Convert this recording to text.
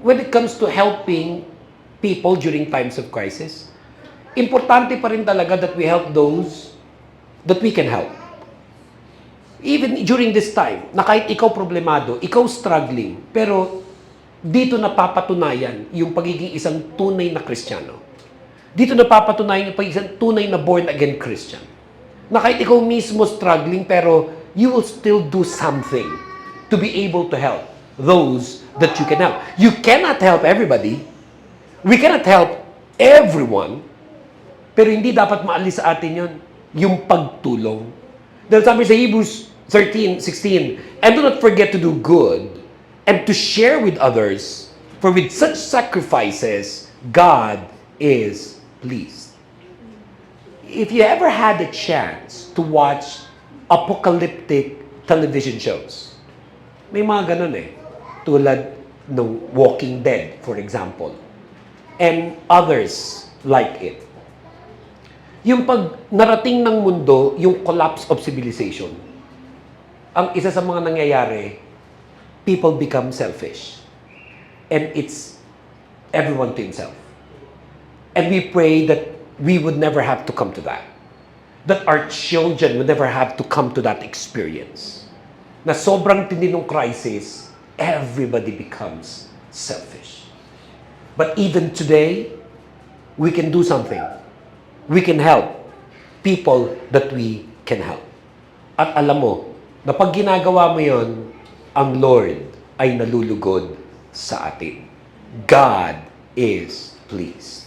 when it comes to helping people during times of crisis, importante pa rin talaga that we help those that we can help. Even during this time, na kahit ikaw problemado, ikaw struggling, pero dito napapatunayan yung pagiging isang tunay na Kristiyano. Dito napapatunayan yung pagiging isang tunay na born-again Christian. Na kahit ikaw mismo struggling, pero you will still do something to be able to help those that you can help. You cannot help everybody. We cannot help everyone. Pero hindi dapat maalis sa atin yun, yung pagtulong. Dahil sabi sa Hebrews 13:16, and do not forget to do good and to share with others, for with such sacrifices, God is pleased. If you ever had a chance to watch apocalyptic television shows, may mga ganun tulad ng Walking Dead, for example, and others like it. Yung pag narating ng mundo, yung collapse of civilization, ang isa sa mga nangyayari, people become selfish. And it's everyone to himself. And we pray that we would never have to come to that. That our children would never have to come to that experience. Na sobrang tindi ng crisis, everybody becomes selfish. But even today, we can do something. We can help people that we can help. At alam mo, na pag ginagawa mo yon, ang Lord ay nalulugod sa atin. God is pleased.